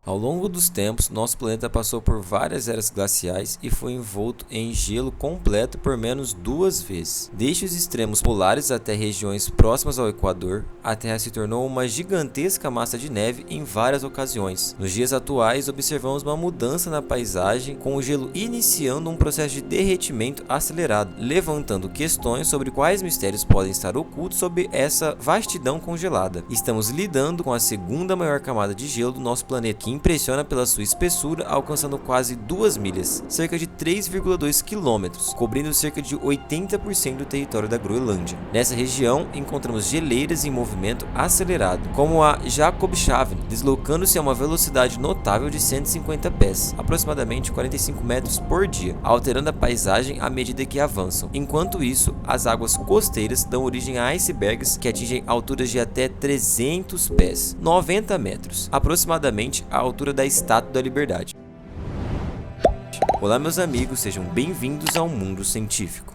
Ao longo dos tempos, nosso planeta passou por várias eras glaciais e foi envolto em gelo completo por menos 2 vezes. Desde os extremos polares até regiões próximas ao Equador, a Terra se tornou uma gigantesca massa de neve em várias ocasiões. Nos dias atuais, observamos uma mudança na paisagem, com o gelo iniciando um processo de derretimento acelerado, levantando questões sobre quais mistérios podem estar ocultos sob essa vastidão congelada. Estamos lidando com a segunda maior camada de gelo do nosso planeta, que impressiona pela sua espessura, alcançando quase 2 milhas, cerca de 3,2 quilômetros, cobrindo cerca de 80% do território da Groenlândia. Nessa região, encontramos geleiras em movimento acelerado, como a Jakobshavn, deslocando-se a uma velocidade notável de 150 pés, aproximadamente 45 metros por dia, alterando a paisagem à medida que avançam. Enquanto isso, as águas costeiras dão origem a icebergs que atingem alturas de até 300 pés, 90 metros, aproximadamente a altura da Estátua da Liberdade. Olá, meus amigos, sejam bem-vindos ao mundo científico.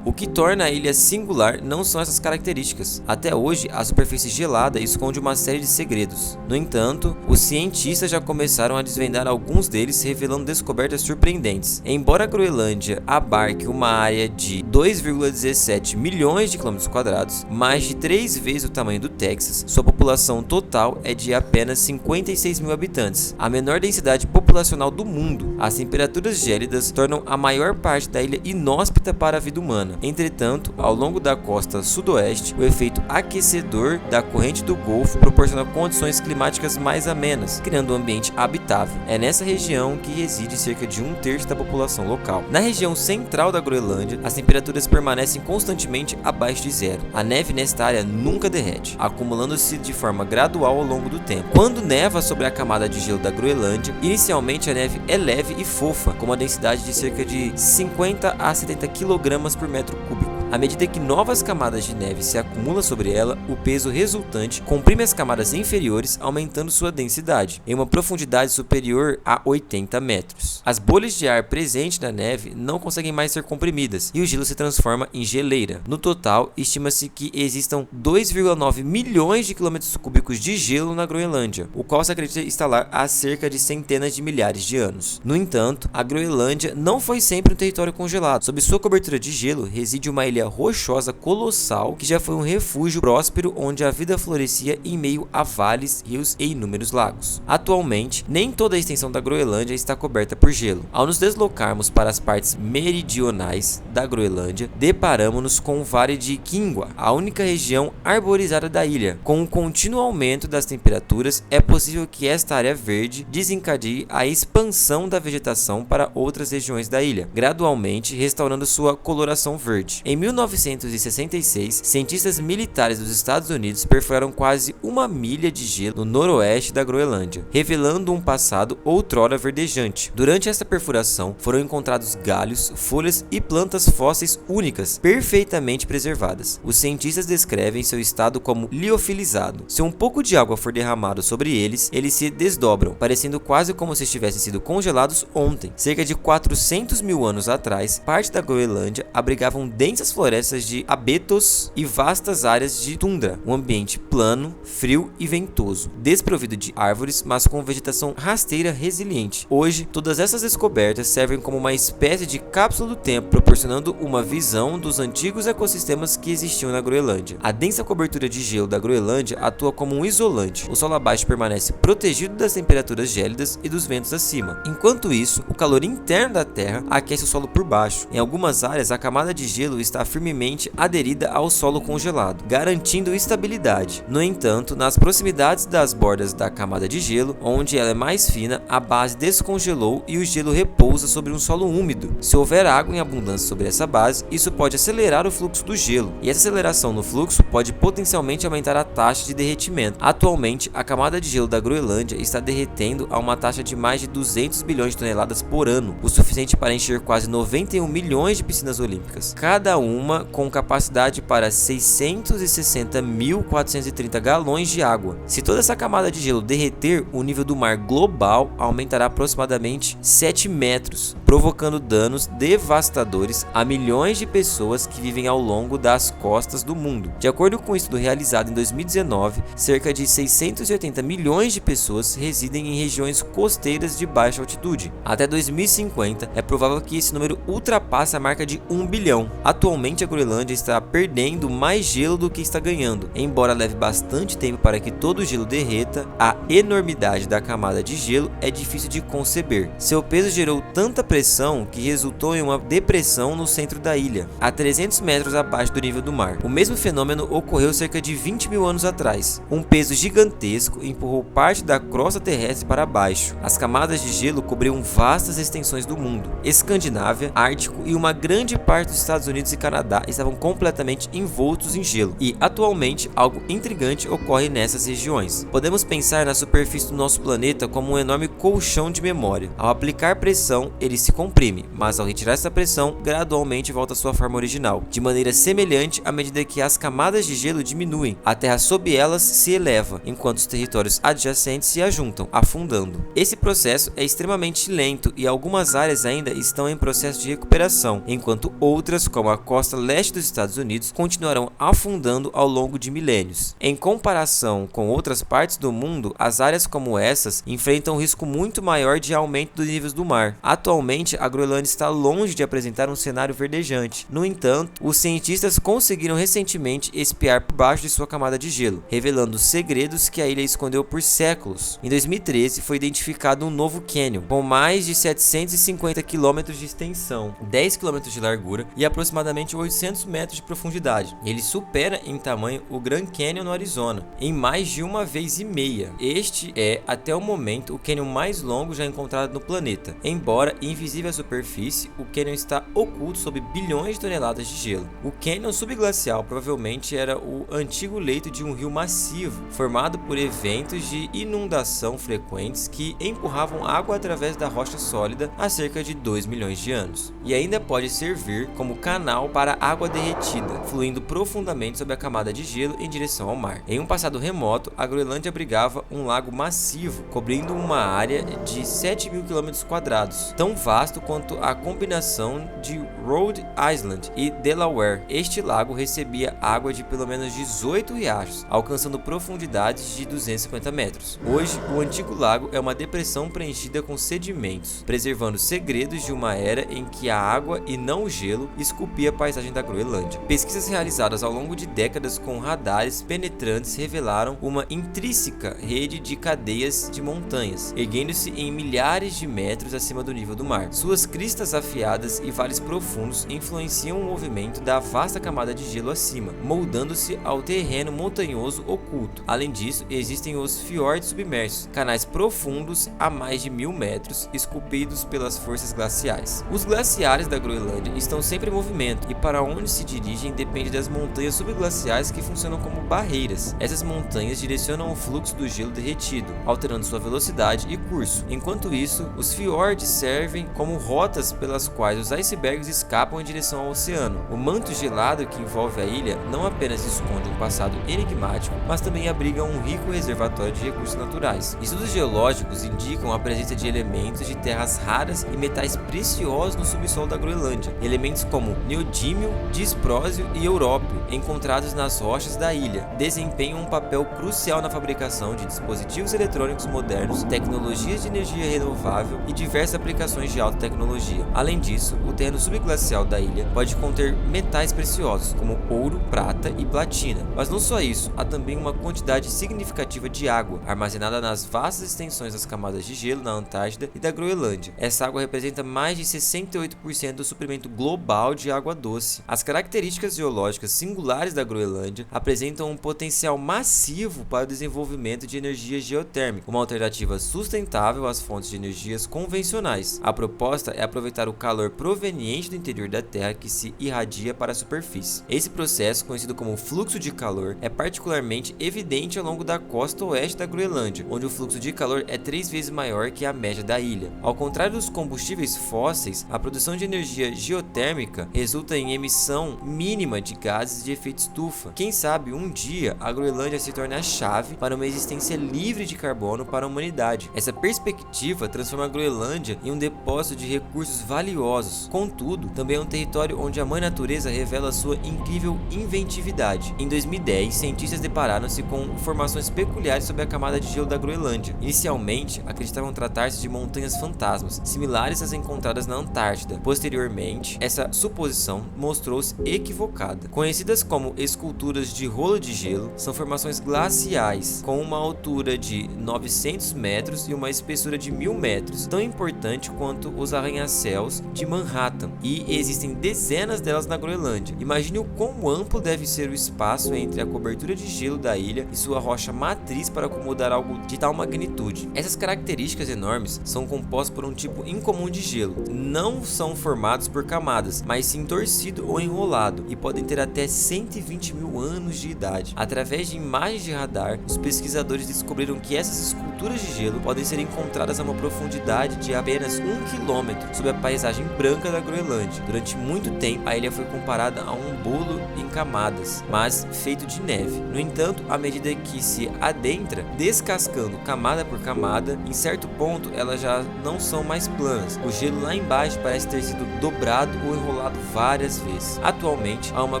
O que torna a ilha singular não são essas características. Até hoje, a superfície gelada esconde uma série de segredos. No entanto, os cientistas já começaram a desvendar alguns deles, revelando descobertas surpreendentes. Embora a Groenlândia abarque uma área de 2,17 milhões de quilômetros quadrados, mais de 3 vezes o tamanho do Texas, sua população total é de apenas 56 mil habitantes, a menor densidade populacional do mundo. As temperaturas gélidas tornam a maior parte da ilha inóspita para a vida humana. Entretanto, ao longo da costa sudoeste, o efeito aquecedor da corrente do Golfo proporciona condições climáticas mais amenas, criando um ambiente habitável. É nessa região que reside cerca de 1/3 da população local. Na região central da Groenlândia, as temperaturas permanecem constantemente abaixo de zero. A neve nesta área nunca derrete, acumulando-se de forma gradual ao longo do tempo. Quando neva sobre a camada de gelo da Groenlândia, inicialmente a neve é leve e fofa, com uma densidade de cerca de 50 a 70 kg por metro cúbico. À medida que novas camadas de neve se acumulam sobre ela, o peso resultante comprime as camadas inferiores, aumentando sua densidade, em uma profundidade superior a 80 metros. As bolhas de ar presentes na neve não conseguem mais ser comprimidas, e o gelo se transforma em geleira. No total, estima-se que existam 2,9 milhões de quilômetros cúbicos de gelo na Groenlândia, o qual se acredita estar lá há cerca de centenas de milhares de anos. No entanto, a Groenlândia não foi sempre um território congelado. Sob sua cobertura de gelo, reside uma ilha rochosa colossal que já foi um refúgio próspero onde a vida florescia em meio a vales, rios e inúmeros lagos. Atualmente, nem toda a extensão da Groenlândia está coberta por gelo. Ao nos deslocarmos para as partes meridionais da Groenlândia, deparamos-nos com o Vale de Kingwa, a única região arborizada da ilha. Com o contínuo aumento das temperaturas, é possível que esta área verde desencadeie a expansão da vegetação para outras regiões da ilha, gradualmente restaurando sua coloração verde. Em 1966, cientistas militares dos Estados Unidos perfuraram quase 1 milha de gelo no noroeste da Groenlândia, revelando um passado outrora verdejante. Durante esta perfuração, foram encontrados galhos, folhas e plantas fósseis únicas, perfeitamente preservadas. Os cientistas descrevem seu estado como liofilizado. Se um pouco de água for derramado sobre eles, eles se desdobram, parecendo quase como se tivessem sido congelados ontem. Cerca de 400 mil anos atrás, parte da Groenlândia abrigavam densas florestas de abetos e vastas áreas de tundra, um ambiente plano, frio e ventoso, desprovido de árvores, mas com vegetação rasteira resiliente. Hoje, todas essas descobertas servem como uma espécie de cápsula do tempo, proporcionando uma visão dos antigos ecossistemas que existiam na Groenlândia. A densa cobertura de gelo da Groenlândia atua como um isolante. O solo abaixo permanece protegido das temperaturas gélidas e dos ventos acima. Enquanto isso, o calor interno da Terra aquece o solo por baixo. Em algumas áreas, a camada de gelo está firmemente aderida ao solo congelado, garantindo estabilidade. No entanto, nas proximidades das bordas da camada de gelo, onde ela é mais fina, a base descongelou e o gelo repousa sobre um solo úmido. Se houver água em abundância sobre essa base, isso pode acelerar o fluxo do gelo, e essa aceleração no fluxo pode potencialmente aumentar a taxa de derretimento. Atualmente, a camada de gelo da Groenlândia está derretendo a uma taxa de mais de 200 bilhões de toneladas por ano, o suficiente para encher quase 91 milhões de piscinas olímpicas, cada uma com capacidade para 660.430 galões de água. Se toda essa camada de gelo derreter, o nível do mar global aumentará aproximadamente 7 metros, provocando danos devastadores a milhões de pessoas que vivem ao longo das costas do mundo. De acordo com um estudo realizado em 2019, cerca de 680 milhões de pessoas residem em regiões costeiras de baixa altitude. Até 2050, é provável que esse número ultrapasse a marca de 1 bilhão. Atualmente, a Groenlândia está perdendo mais gelo do que está ganhando. Embora leve bastante tempo para que todo o gelo derreta, a enormidade da camada de gelo é difícil de conceber. Seu peso gerou tanta pressão que resultou em uma depressão no centro da ilha, a 300 metros abaixo do nível do mar. O mesmo fenômeno ocorreu cerca de 20 mil anos atrás. Um peso gigantesco empurrou parte da crosta terrestre para baixo. As camadas de gelo cobriam vastas extensões do mundo. Escandinávia, Ártico e uma grande parte dos Estados Unidos e Canadá estavam completamente envoltos em gelo. E atualmente algo intrigante ocorre nessas regiões. Podemos pensar na superfície do nosso planeta como um enorme colchão de memória. Ao aplicar pressão, ele se comprime, mas ao retirar essa pressão, gradualmente volta à sua forma original. De maneira semelhante, à medida que as camadas de gelo diminuem, a terra sob elas se eleva, enquanto os territórios adjacentes se ajuntam, afundando. Esse processo é extremamente lento e algumas áreas ainda estão em processo de recuperação, enquanto outras, como a costa leste dos Estados Unidos, continuarão afundando ao longo de milênios. Em comparação com outras partes do mundo, as áreas como essas enfrentam um risco muito maior de aumento dos níveis do mar. Atualmente, a Groenlândia está longe de apresentar um cenário verdejante. No entanto, os cientistas conseguiram recentemente espiar por baixo de sua camada de gelo, revelando segredos que a ilha escondeu por séculos. Em 2013, foi identificado um novo cânion, com mais de 750 km de extensão, 10 km de largura e aproximadamente 800 metros de profundidade. Ele supera em tamanho o Grand Canyon no Arizona, em mais de uma vez e meia. Este é, até o momento, o cânion mais longo já encontrado no planeta. Embora invisível à superfície, o cânion está oculto sob bilhões de toneladas de gelo. O cânion subglacial provavelmente era o antigo leito de um rio massivo, formado por eventos de inundação frequentes que empurravam água através da rocha sólida há cerca de 2 milhões de anos. E ainda pode servir como canal para água derretida, fluindo profundamente sob a camada de gelo em direção ao mar. Em um passado remoto, a Groenlândia abrigava um lago massivo, cobrindo uma área de 7.000 km², tão vasto quanto a combinação de Rhode Island e Delaware. Este lago recebia água de pelo menos 18 riachos, alcançando profundidades de 250 metros. Hoje, o antigo lago é uma depressão preenchida com sedimentos, preservando segredos de uma era em que a água e não o gelo esculpia a paisagem da Groenlândia. Pesquisas realizadas ao longo de décadas com radares penetrantes revelaram uma intrínseca rede de cadeias de montanhas, erguendo-se em milhares de metros acima do nível do mar. Suas cristas afiadas e vales profundos influenciam o movimento da vasta camada de gelo acima, moldando-se ao terreno montanhoso oculto. Além disso, existem os fiordes submersos, canais profundos a mais de 1.000 metros, esculpidos pelas forças glaciais. Os glaciares da Groenlândia estão sempre em movimento, e para onde se dirigem depende das montanhas subglaciais que funcionam como barreiras. Essas montanhas direcionam o fluxo do gelo derretido, alterando sua velocidade e curso. Enquanto isso, os fiordes servem como rotas pelas quais os icebergs escapam em direção ao oceano. O manto gelado que envolve a ilha não apenas esconde um passado enigmático, mas também abriga um rico reservatório de recursos naturais. Estudos geológicos indicam a presença de elementos de terras raras e metais preciosos no subsolo da Groenlândia. Elementos como neodímio, disprósio e európio, encontrados nas rochas da ilha, desempenham um papel crucial na fabricação de dispositivos eletrônicos modernos, tecnologias de energia renovável e diversas aplicações de alta tecnologia. Além disso, o terreno subglacial da ilha pode conter metais preciosos, como ouro, prata e platina. Mas não só isso, há também uma quantidade significativa de água, armazenada nas vastas extensões das camadas de gelo na Antártida e da Groenlândia. Essa água representa mais de 68% do suprimento global de água doce. As características geológicas singulares da Groenlândia apresentam um potencial massivo para o desenvolvimento de energia geotérmica, uma alternativa sustentável às fontes de energias convencionais. A proposta é aproveitar o calor proveniente do interior da Terra que se irradia para a superfície. Esse processo, conhecido como fluxo de calor, é particularmente evidente ao longo da costa oeste da Groenlândia, onde o fluxo de calor é 3 vezes maior que a média da ilha. Ao contrário dos combustíveis fósseis, a produção de energia geotérmica resulta em emissão mínima de gases de efeito estufa. Quem sabe um dia a Groenlândia se torne a chave para uma existência livre de carbono para a humanidade. Essa perspectiva transforma a Groenlândia em um depósito de recursos valiosos. Contudo, também é um território onde a mãe natureza revela sua incrível inventividade. Em 2010, cientistas depararam-se com formações peculiares sobre a camada de gelo da Groenlândia. Inicialmente, acreditavam tratar-se de montanhas fantasmas, similares às encontradas na Antártida. Posteriormente, essa suposição mostrou-se equivocada. Conhecidas como esculturas de rolo de gelo, são formações glaciais com uma altura de 900 metros e uma espessura de 1000 metros, tão importante quanto os arranha-céus de Manhattan, e existem dezenas delas na Groenlândia. Imagine o quão amplo deve ser o espaço entre a cobertura de gelo da ilha e sua rocha matriz para acomodar algo de tal magnitude. Essas características enormes são compostas por um tipo incomum de gelo. Não são formados por camadas, mas sim torcido ou enrolado, e podem ter até 120 mil anos de idade. Através de imagens de radar, os pesquisadores descobriram que essas esculturas de gelo podem ser encontradas a uma profundidade de apenas 1 km sob a paisagem branca da Groenlândia. Durante muito tempo, a ilha foi comparada a um bolo em camadas, mas feito de neve. No entanto, à medida que se adentra, descascando camada por camada, em certo ponto elas já não são mais planas. O gelo lá embaixo parece ter sido dobrado ou enrolado várias vezes. Atualmente, há uma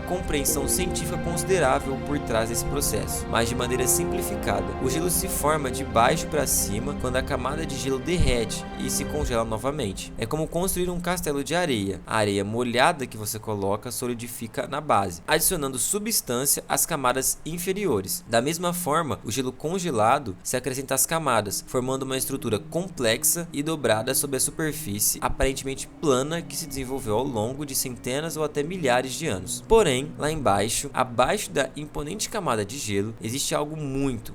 compreensão científica considerável por trás desse processo, mas de maneira simplificada. O gelo se forma de baixo para cima quando a camada de gelo derrete e se congela novamente. É como construir um castelo de areia. A areia molhada que você coloca solidifica na base, adicionando substância às camadas inferiores. Da mesma forma, o gelo congelado se acrescenta às camadas, formando uma estrutura complexa e dobrada sobre a superfície aparentemente plana que se desenvolveu ao longo de centenas ou até milhares de anos. Porém, lá embaixo, abaixo da imponente camada de gelo, existe algo muito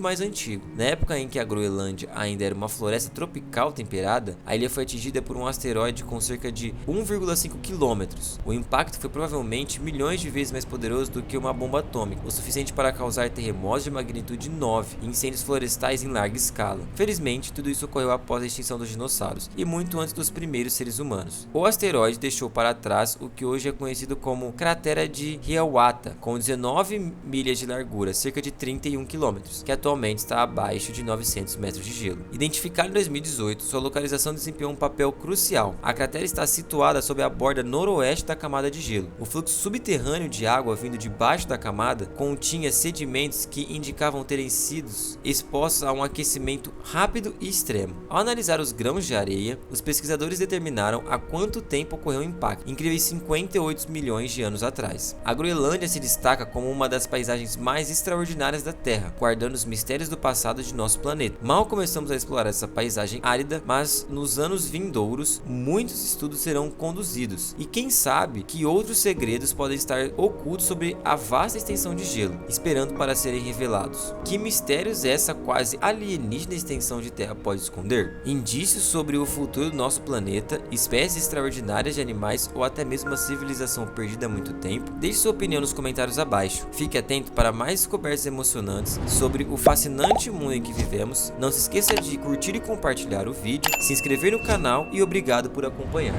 mais antigo. Na época em que a Groenlândia ainda era uma floresta tropical temperada, a ilha foi atingida por um asteroide com cerca de 1,5 km. O impacto foi provavelmente milhões de vezes mais poderoso do que uma bomba atômica, o suficiente para causar terremotos de magnitude 9 e incêndios florestais em larga escala. Felizmente, tudo isso ocorreu após a extinção dos dinossauros e muito antes dos primeiros seres humanos. O asteroide deixou para trás o que hoje é conhecido como cratera de Hiawatha, com 19 milhas de largura, cerca de 31 km, que atualmente está abaixo de 900 metros de gelo. Identificada em 2018, sua localização desempenhou um papel crucial. A cratera está situada sob a borda noroeste da camada de gelo. O fluxo subterrâneo de água vindo de baixo da camada continha sedimentos que indicavam terem sido expostos a um aquecimento rápido e extremo. Ao analisar os grãos de areia, os pesquisadores determinaram há quanto tempo ocorreu o impacto, incríveis 58 milhões de anos atrás. A Groenlândia se destaca como uma das paisagens mais extraordinárias da Terra, guardando os mistérios do passado de nosso planeta. Mal começamos a explorar essa paisagem árida, mas nos anos vindouros, muitos estudos serão conduzidos, e quem sabe que outros segredos podem estar ocultos sobre a vasta extensão de gelo, esperando para serem revelados. Que mistérios essa quase alienígena extensão de terra pode esconder? Indícios sobre o futuro do nosso planeta, espécies extraordinárias de animais ou até mesmo uma civilização perdida há muito tempo? Deixe sua opinião nos comentários abaixo. Fique atento para mais descobertas emocionantes sobre o fascinante mundo em que vivemos. Não se esqueça de curtir e compartilhar o vídeo, se inscrever no canal e obrigado por acompanhar.